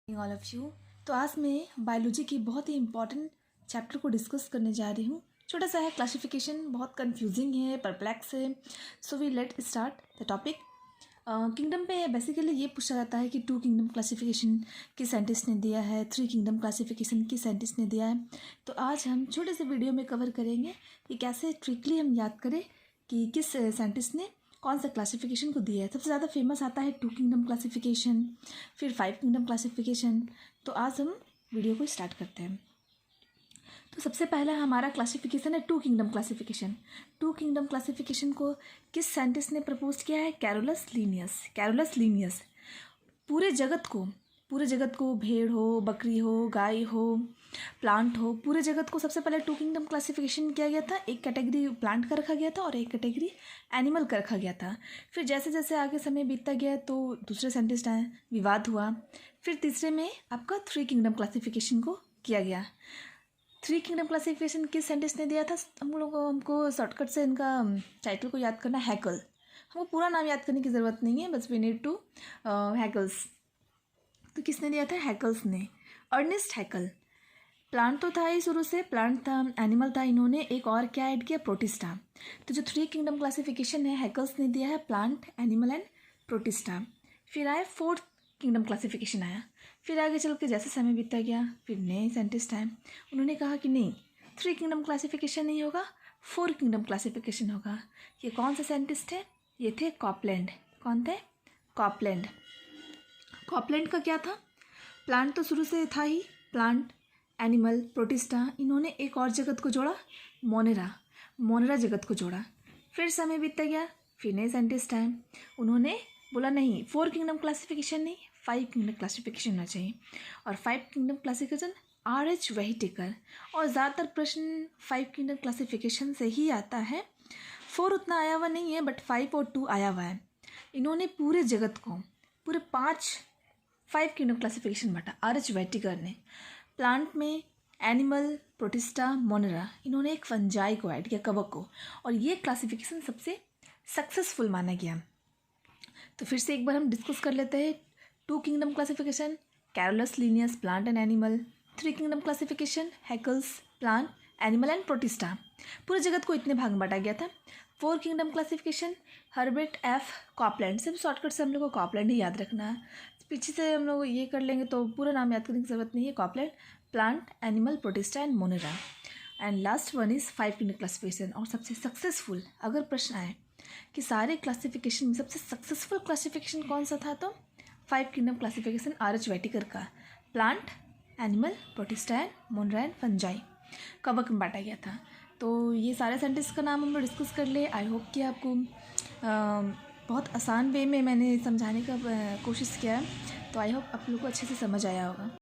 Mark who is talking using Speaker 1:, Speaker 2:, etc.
Speaker 1: All of you. तो आज मैं बायोलॉजी की बहुत ही इंपॉर्टेंट चैप्टर को डिस्कस करने जा रही हूँ। छोटा सा है, क्लासिफिकेशन बहुत कंफ्यूजिंग है, परप्लेक्स है। So we let start the topic. Kingdom पे बेसिकली ये पूछा जाता है कि 2 किंगडम क्लासिफिकेशन किस साइंटिस्ट ने दिया है, 3 किंगडम क्लासिफिकेशन किस साइंटिस्ट ने दिया है। तो आज हम छोटे से वीडियो में कवर करेंगे कि कैसे ट्रिकली हम याद करें कि किस साइंटिस्ट ने कौन सा क्लासिफिकेशन को दिया है। सबसे ज़्यादा फेमस आता है 2 किंगडम क्लासिफिकेशन, फिर 5 किंगडम क्लासिफिकेशन। तो आज हम वीडियो को स्टार्ट करते हैं। तो सबसे पहला हमारा क्लासिफिकेशन है 2 किंगडम क्लासिफिकेशन। 2 किंगडम क्लासिफिकेशन को किस साइंटिस्ट ने प्रपोज किया है? Carolus Linnaeus. पूरे जगत को भेड़ हो, बकरी हो, गाय हो, प्लांट हो, पूरे जगत को सबसे पहले 2 किंगडम क्लासिफिकेशन किया गया था। एक कैटेगरी प्लांट का रखा गया था और एक कैटेगरी एनिमल का रखा गया था। फिर जैसे जैसे आगे समय बीतता गया तो दूसरे साइंटिस्ट आए, विवाद हुआ। फिर तीसरे में आपका 3 किंगडम क्लासिफिकेशन को किया गया। 3 किंगडम क्लासिफिकेशन किस साइंटिस्ट ने दिया था? हमको शॉर्टकट से इनका टाइटल को याद करना, हैकल। हमको पूरा नाम याद करने की ज़रूरत नहीं है, बस वी नीड टू हैकल्स। तो किसने दिया था? हैकल्स ने, अर्नेस्ट हैकल। प्लांट तो था ही शुरू से, प्लांट था, एनिमल था, इन्होंने एक और क्या ऐड किया? प्रोटिस्टा। तो जो 3 किंगडम क्लासिफिकेशन है हैकल्स ने दिया है, प्लांट, एनिमल एंड प्रोटिस्टा। फिर आया 4th किंगडम क्लासिफिकेशन आया। फिर आगे चल के जैसे समय बीतता गया फिर नए साइंटिस्ट आए, उन्होंने कहा कि नहीं, 3 किंगडम क्लासिफिकेशन नहीं होगा, 4 किंगडम क्लासिफिकेशन होगा। ये कौन से साइंटिस्ट थे? ये थे कॉपलैंड। कौन थे? कॉपलैंड। कॉपलैंड का क्या था? प्लांट तो शुरू से था ही, प्लांट, एनिमल, प्रोटिस्टा। इन्होंने एक और जगत को जोड़ा, मोनेरा जगत को जोड़ा। फिर समय बीतता गया, फिर नए साइंटिस्ट आए, उन्होंने बोला नहीं, 4 किंगडम क्लासिफिकेशन नहीं, 5 किंगडम क्लासिफिकेशन होना चाहिए। और 5 किंगडम क्लासिफिकेशन RH व्हिटेकर। और ज़्यादातर प्रश्न 5 किंगडम क्लासिफिकेशन से ही आता है। 4 उतना आया हुआ नहीं है, बट 5 और 2 आया हुआ है। इन्होंने पूरे जगत को पूरे 5 किंगडम क्लासिफिकेशन बांटा RH व्हिटेकर ने। प्लांट में एनिमल, प्रोटिस्टा, मोनेरा, इन्होंने एक फंजाई को ऐड किया, कवक को। और ये क्लासिफिकेशन सबसे सक्सेसफुल माना गया। तो फिर से एक बार हम डिस्कस कर लेते हैं। 2 kingdom classification, Carolus Linnaeus, plant and animal. 3 kingdom classification, Haeckel's, plant, animal and protista. पूरे जगत को इतने भाग में बांटा गया था। 4 kingdom classification, Herbert F Copeland. सिर्फ शॉर्टकट से हम लोग को कॉपलैंड ही याद रखना है, पीछे से हम लोग ये कर लेंगे तो पूरा नाम याद करने की ज़रूरत नहीं है। Copeland, plant, animal, protista and Monera. And last one is 5 kingdom classification. और सबसे सक्सेसफुल, अगर प्रश्न आए कि सारे क्लासिफिकेशन में सबसे सक्सेसफुल क्लासिफिकेशन कौन सा था, तो 5 किंगडम क्लासिफिकेशन RH व्हिटेकर का। Plant, animal, protista and Monera and fungi, कवक में बांटा गया था। तो ये सारे साइंटिस्ट का नाम हम लोग डिस्कस कर लिए। आई होप कि आपको बहुत आसान वे में मैंने समझाने का कोशिश किया है। तो आई होप आप लोग को अच्छे से समझ आया होगा।